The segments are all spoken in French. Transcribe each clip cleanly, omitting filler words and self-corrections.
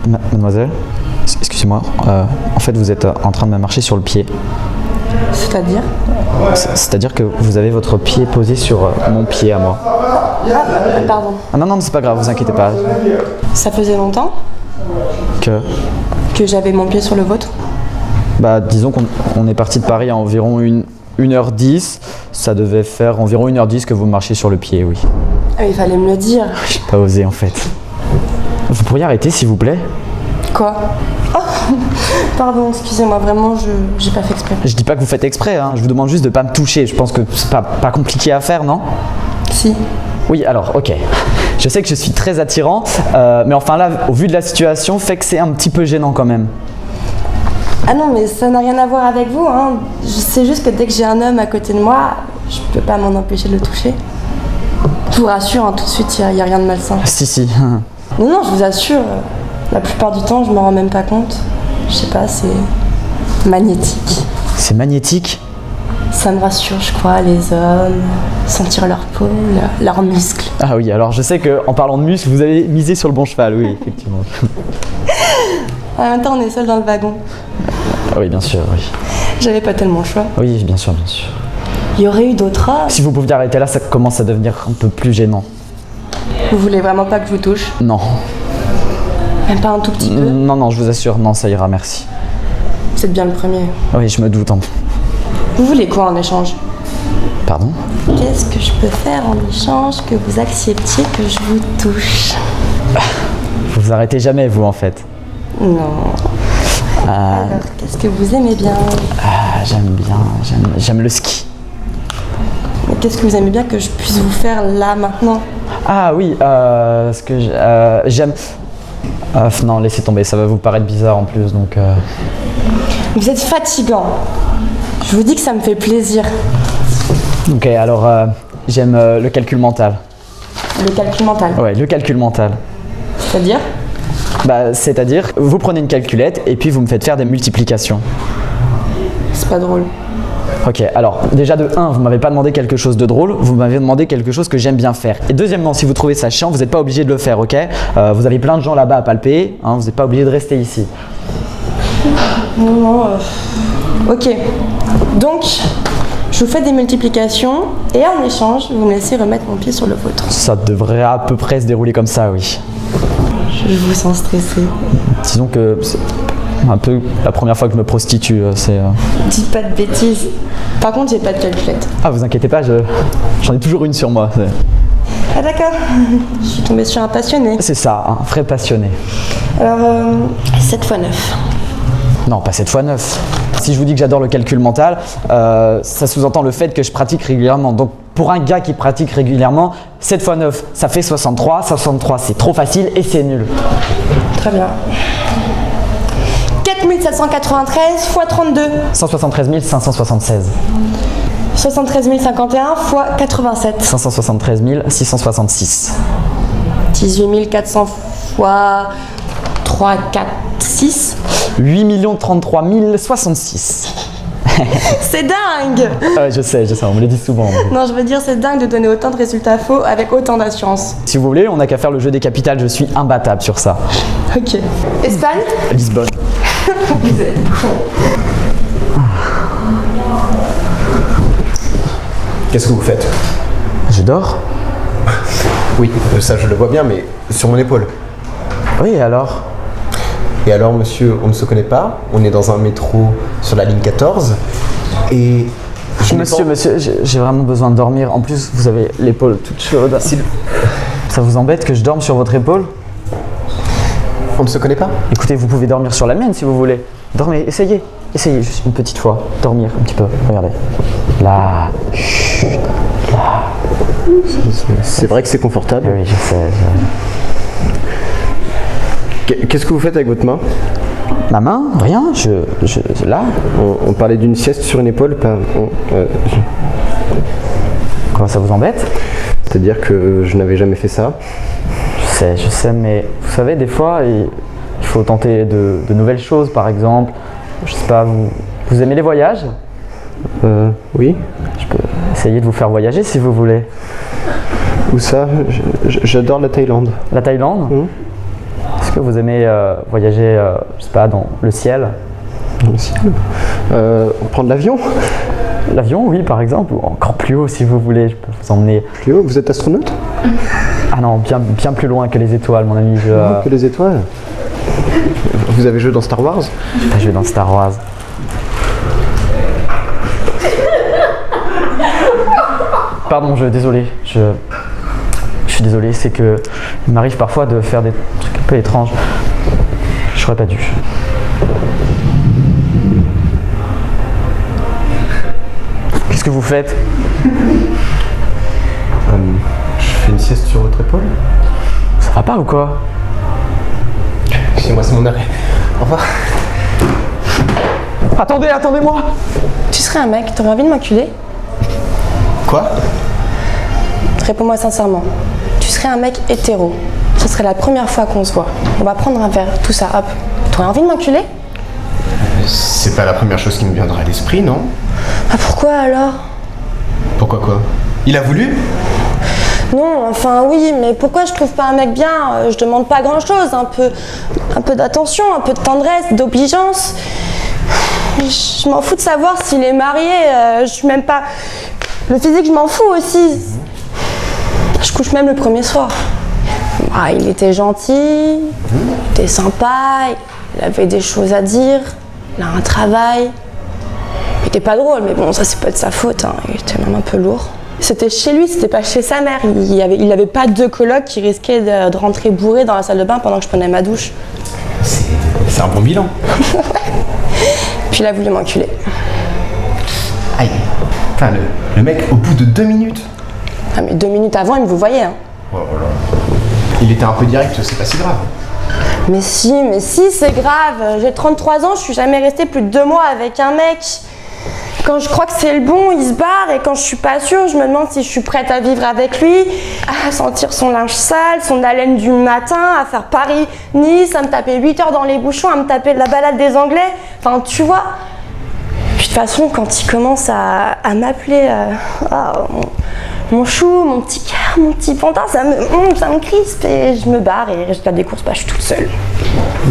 Mademoiselle, excusez-moi, en fait vous êtes en train de me marcher sur le pied. C'est-à-dire? C'est-à-dire que vous avez votre pied posé sur mon pied à moi. Pardon. Ah non, c'est pas grave, vous inquiétez pas. Ça faisait longtemps Que j'avais mon pied sur le vôtre? Bah disons qu'on est parti de Paris à environ 1h10. Ça devait faire environ 1h10 que vous marchiez sur le pied, oui. Ah, il fallait me le dire. J'ai pas osé en fait. Vous pourriez arrêter s'il vous plaît? Quoi? Oh, pardon, excusez-moi, vraiment, j'ai pas fait exprès. Je dis pas que vous faites exprès, hein. Je vous demande juste de pas me toucher. Je pense que c'est pas compliqué à faire, non? Si. Oui, alors, ok. Je sais que je suis très attirant, mais enfin là, au vu de la situation, fait que c'est un petit peu gênant quand même. Ah non, mais ça n'a rien à voir avec vous, hein. C'est juste que dès que j'ai un homme à côté de moi, je peux pas m'en empêcher de le toucher. Je vous rassure, hein, tout de suite, il n'y a rien de malsain. Si. Non, je vous assure, la plupart du temps, je m'en rends même pas compte. Je sais pas, c'est magnétique. C'est magnétique? Ça me rassure, je crois, les hommes, sentir leur peau, leurs muscles. Ah oui, alors je sais qu'en parlant de muscles, vous avez misé sur le bon cheval, oui, effectivement. En même temps, on est seul dans le wagon. Ah oui, bien sûr, oui. J'avais pas tellement le choix. Oui, bien sûr. Il y aurait eu d'autres hommes. Si vous pouviez arrêter là, ça commence à devenir un peu plus gênant. Vous voulez vraiment pas que je vous touche? Non. Même pas un tout petit peu? Non, je vous assure, non, ça ira, merci. Vous êtes bien le premier. Oui, je me doute. Vous voulez quoi en échange? Pardon? Qu'est-ce que je peux faire en échange que vous acceptiez que je vous touche? Vous vous arrêtez jamais, vous, en fait. Non. Alors, qu'est-ce que vous aimez bien? J'aime le ski. Mais qu'est-ce que vous aimez bien que je puisse vous faire là, maintenant? Ah oui, ce que j'aime... non, laissez tomber, ça va vous paraître bizarre en plus, donc... Vous êtes fatigant. Je vous dis que ça me fait plaisir. Ok, alors j'aime le calcul mental. Le calcul mental? Ouais, le calcul mental. C'est-à-dire? C'est-à-dire, vous prenez une calculette et puis vous me faites faire des multiplications. C'est pas drôle. Ok, alors déjà de 1, vous m'avez pas demandé quelque chose de drôle, vous m'avez demandé quelque chose que j'aime bien faire. Et deuxièmement, si vous trouvez ça chiant, vous n'êtes pas obligé de le faire, ok? Vous avez plein de gens là-bas à palper, hein, vous n'êtes pas obligé de rester ici. Non. Ok. Donc, je vous fais des multiplications et en échange, vous me laissez remettre mon pied sur le vôtre. Ça devrait à peu près se dérouler comme ça, oui. Je vous sens stressé. Disons que c'est un peu la première fois que je me prostitue, c'est... Dites pas de bêtises. Par contre, j'ai pas de calculette. Ah, vous inquiétez pas, j'en ai toujours une sur moi. Ah d'accord. Je suis tombée sur un passionné. C'est ça, un vrai passionné. Alors, 7 x 9. Non, pas 7 x 9. Si je vous dis que j'adore le calcul mental, ça sous-entend le fait que je pratique régulièrement. Donc pour un gars qui pratique régulièrement, 7 x 9, ça fait 63. 63, c'est trop facile et c'est nul. Très bien. 4793 x 32. 173 576. 73 051 x 87. 573 666. 18 400 x 3, 4, 6. 8 033 066. C'est dingue! Ouais, je sais, on me le dit souvent. Non, je veux dire, c'est dingue de donner autant de résultats faux avec autant d'assurance. Si vous voulez, on n'a qu'à faire le jeu des capitales, je suis imbattable sur ça. Ok. Espagne? Lisbonne. Vous êtes con. Qu'est-ce que vous faites? Je dors? Oui, ça je le vois bien, mais sur mon épaule. Oui, alors? Et alors, monsieur, on ne se connaît pas, on est dans un métro sur la ligne 14, et... Monsieur, j'ai vraiment besoin de dormir. En plus, vous avez l'épaule toute chaude. Ça vous embête que je dorme sur votre épaule? On ne se connaît pas? Écoutez, vous pouvez dormir sur la mienne si vous voulez. Dormez, essayez juste une petite fois. Dormir un petit peu, regardez. Là, chut, là. C'est vrai que c'est confortable. Oui, je sais. Qu'est-ce que vous faites avec votre main? Ma main? Rien, là. On parlait d'une sieste sur une épaule, pas... Comment ça vous embête? C'est-à-dire que je n'avais jamais fait ça. Je sais, mais vous savez, des fois, il faut tenter de nouvelles choses, par exemple. Je sais pas, vous aimez les voyages? Oui. Je peux essayer de vous faire voyager si vous voulez. Où ça? J'adore la Thaïlande. La Thaïlande? Mmh. Est-ce Est-ce que vous aimez voyager, je sais pas, dans le ciel? Dans le ciel prendre l'avion? L'avion, oui, par exemple, ou encore plus haut si vous voulez, je peux vous emmener. Plus haut? Vous êtes astronaute? Ah non, bien plus loin que les étoiles, mon ami. Que les étoiles? Vous avez joué dans Star Wars? Je vais dans Star Wars. Pardon, désolé, je suis désolé, c'est que il m'arrive parfois de faire des trucs un peu étranges. J'aurais pas dû. Qu'est-ce que vous faites? Je fais une sieste sur votre épaule. Ça va pas ou quoi? Excusez-moi, c'est mon arrêt. Au revoir. Attendez-moi! Tu serais un mec, t'aurais envie de m'enculer? Quoi? Réponds-moi sincèrement. Tu serais un mec hétéro. Ce serait la première fois qu'on se voit. On va prendre un verre, tout ça, hop. T'aurais envie de m'enculer? C'est pas la première chose qui me viendra à l'esprit, non? Ah pourquoi alors? Pourquoi quoi? Il a voulu? Non, enfin oui, mais pourquoi je trouve pas un mec bien? Je demande pas grand-chose, un peu d'attention, un peu de tendresse, d'obligeance. Je m'en fous de savoir s'il est marié, je suis même pas... Le physique, je m'en fous aussi. Je couche même le premier soir. Ah, il était gentil, il était sympa, il avait des choses à dire, il a un travail. Il était pas drôle, mais bon, ça c'est pas de sa faute, hein. Il était même un peu lourd. C'était chez lui, c'était pas chez sa mère. Il avait pas deux colocs qui risquaient de rentrer bourrés dans la salle de bain pendant que je prenais ma douche. C'est un bon bilan. Puis il a voulu m'enculer. Aïe. Enfin, le mec, au bout de 2 minutes. Ah mais 2 minutes avant, il me vous voyait, hein. Oh là. Il était un peu direct, c'est pas si grave. Mais si, c'est grave. J'ai 33 ans, je suis jamais restée plus de 2 mois avec un mec. Quand je crois que c'est le bon, il se barre, et quand je suis pas sûre, je me demande si je suis prête à vivre avec lui, à sentir son linge sale, son haleine du matin, à faire Paris-Nice, à me taper 8 heures dans les bouchons, à me taper la balade des Anglais. Enfin, tu vois. Puis de toute façon, quand il commence à m'appeler mon chou, mon petit cœur, mon petit pantin, ça me crispe et je me barre et résultat des courses, je suis toute seule.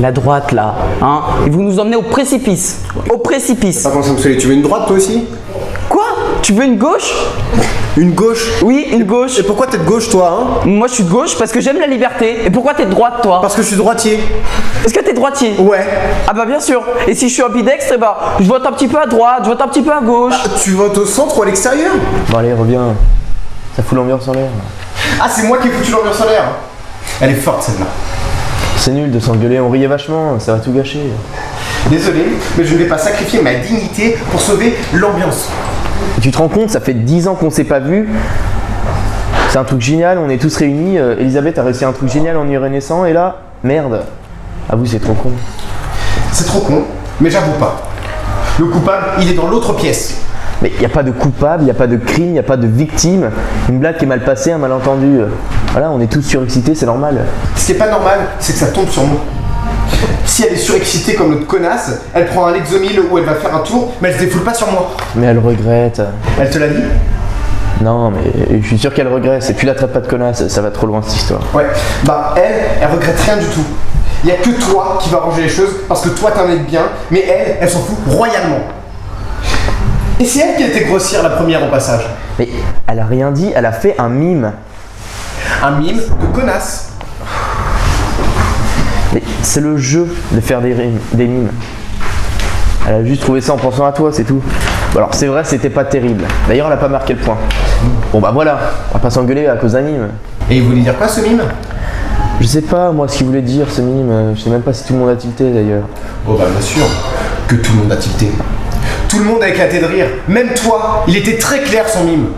La droite là, hein, et vous nous emmenez au précipice. Au précipice. Pas comme ça, tu veux une droite toi aussi? Quoi? Tu veux une gauche? Une gauche? Oui, une gauche. Et pourquoi t'es de gauche toi, hein? Moi je suis de gauche parce que j'aime la liberté. Et pourquoi t'es de droite toi? Parce que je suis droitier. Est-ce que t'es droitier? Ouais. Ah bah bien sûr. Et si je suis ambidextre, je vote un petit peu à droite, je vote un petit peu à gauche. Tu votes au centre ou à l'extérieur? Bon allez, reviens. Ça fout l'ambiance en l'air. Ah, c'est moi qui ai foutu l'ambiance en l'air. Elle est forte celle-là. C'est nul de s'engueuler, on riait vachement, ça va tout gâcher. Désolé, mais je ne vais pas sacrifier ma dignité pour sauver l'ambiance. Et tu te rends compte, ça fait 10 ans qu'on s'est pas vus. C'est un truc génial, on est tous réunis. Elisabeth a réussi un truc génial en y renaissant, et là, merde. Ah vous, c'est trop con. C'est trop con, mais j'avoue pas. Le coupable, il est dans l'autre pièce. Mais il n'y a pas de coupable, il n'y a pas de crime, il n'y a pas de victime. Une blague qui est mal passée, un malentendu. Voilà, on est tous surexcités, c'est normal. Ce qui est pas normal, c'est que ça tombe sur nous. Si elle est surexcitée comme notre connasse, elle prend un Lexomil où elle va faire un tour, mais elle se défoule pas sur moi. Mais elle regrette. Elle te l'a dit? Non, mais je suis sûr qu'elle regrette. Et puis la traite pas de connasse, ça va trop loin cette histoire. Ouais, bah elle regrette rien du tout. Il y a que toi qui vas arranger les choses parce que toi t'es un mec bien, mais elle s'en fout royalement. Et c'est elle qui a été grossière la première au passage. Mais elle a rien dit, elle a fait un mime. Un mime de connasse. Mais c'est le jeu de faire des mimes. Elle a juste trouvé ça en pensant à toi, c'est tout. Bon, alors c'est vrai, c'était pas terrible. D'ailleurs, elle a pas marqué le point. Bon bah voilà, on va pas s'engueuler à cause d'un mime. Et il voulait dire quoi ce mime? Je sais pas moi ce qu'il voulait dire ce mime, je sais même pas si tout le monde a tilté d'ailleurs. Oh bah bien sûr que tout le monde a tilté. Tout le monde a éclaté de rire, même toi, il était très clair son mime.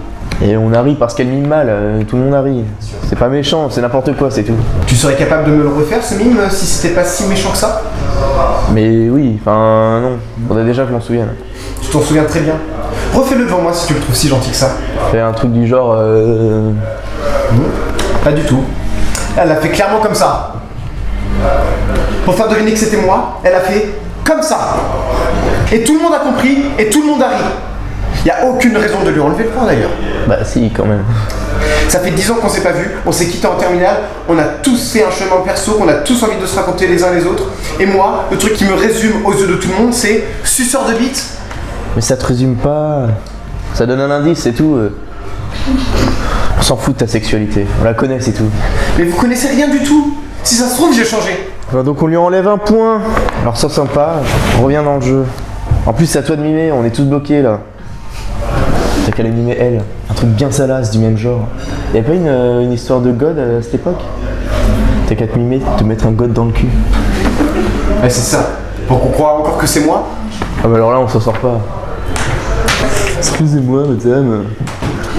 Et on a ri parce qu'elle mime mal, tout le monde a ri. C'est pas méchant, c'est n'importe quoi, c'est tout. Tu serais capable de me le refaire ce mime si c'était pas si méchant que ça? Mais oui, enfin non, faudrait déjà que je m'en souvienne. Tu t'en souviens très bien. Refais-le devant moi si tu le trouves si gentil que ça. Fais un truc du genre Pas du tout. Elle l'a fait clairement comme ça. Pour faire deviner que c'était moi, elle a fait comme ça. Et tout le monde a compris et tout le monde a ri. Y a aucune raison de lui enlever le point d'ailleurs. Bah si, quand même. Ça fait 10 ans qu'on s'est pas vus, on s'est quitté en terminale, on a tous fait un chemin perso, qu'on a tous envie de se raconter les uns les autres. Et moi, le truc qui me résume aux yeux de tout le monde, c'est suceur de bite. Mais ça te résume pas. Ça donne un indice, c'est tout. On s'en fout de ta sexualité, on la connaît, c'est tout. Mais vous connaissez rien du tout. Si ça se trouve, j'ai changé. Donc on lui enlève un point. Alors ça sympa, on revient dans le jeu. En plus c'est à toi de mimer, on est tous bloqués là. T'as qu'à la mimer elle. Un truc bien salace du même genre. Y'avait pas une histoire de god à cette époque? T'as qu'à te mimer, te mettre un god dans le cul. Ouais, c'est ça. Pour qu'on croit encore que c'est moi. Ah bah alors là on s'en sort pas. Excusez-moi madame,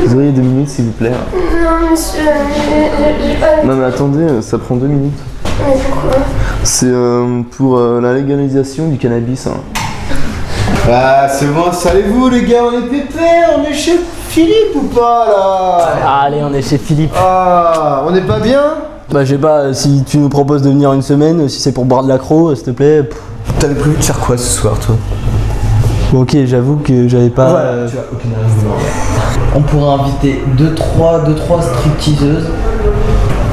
vous auriez 2 minutes s'il vous plaît. Non, monsieur, j'ai pas... Non mais attendez, ça prend 2 minutes. Mais pourquoi? C'est pour la légalisation du cannabis. Hein. Ah, c'est bon, installez-vous les gars, on est pépère, on est chez Philippe ou pas là? Allez, on est chez Philippe. Ah, on n'est pas bien? Bah, je sais pas, si tu nous proposes de venir une semaine, si c'est pour boire de l'accro, s'il te plaît. T'avais prévu de faire quoi ce soir toi? Bon, ok, j'avoue que j'avais pas. Tu as aucune raison. On pourrait inviter 2-3 stripteaseuses.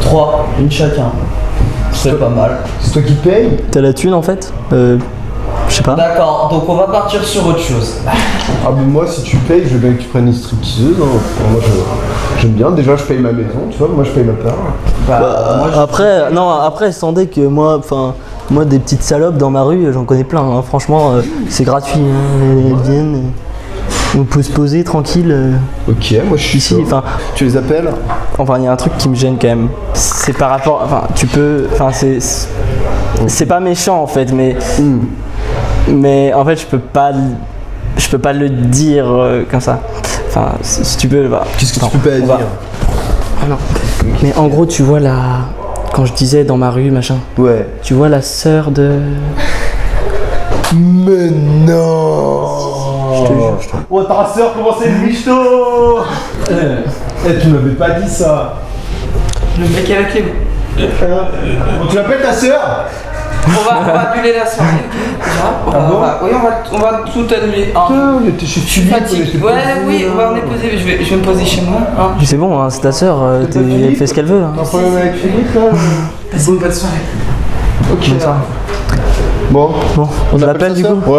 3, une chacun. C'est pas mal. C'est toi qui paye? T'as la thune en fait Je sais pas. D'accord, donc on va partir sur autre chose. Ah mais moi si tu payes, je veux bien que tu prennes une stripteaseuse. Hein. Enfin, moi j'aime bien, déjà je paye ma maison, tu vois, moi je paye ma part. Moi, Après, sans que moi, des petites salopes dans ma rue, j'en connais plein. Hein. Franchement, c'est gratuit. Hein. Elles viennent, on peut se poser tranquille. Ok, moi je suis Ici, chaud. enfin. Tu les appelles? Enfin, il y a un truc qui me gêne quand même. C'est par rapport. Enfin, tu peux. Enfin, c'est pas méchant en fait, mais. Mais en fait, je peux pas le dire comme ça. Enfin, si tu peux. Bah, Qu'est-ce que tu peux pas dire? Ah non. Mais en gros, tu vois la. Quand je disais dans ma rue, machin. Ouais. Tu vois la sœur de. Mais non! Je te jure, je te jure. Oh ta sœur, comment c'est le michto? Tu m'avais pas dit ça. le mec avec les... Tu l'appelles ta sœur? On va annuler la soirée, ok? Déjà, on va tout annuler. Putain, on était chez Philippe, on était Ouais, posés, oui, on est posé. Je vais me poser chez moi. Hein. C'est bon, hein, c'est ta sœur, T'as pas Philippe? elle fait ce qu'elle veut. Hein. T'as un problème avec Philippe là? Passez une bonne soirée. Ok. Bon, Bon, on l'appelle du coup? Ouais.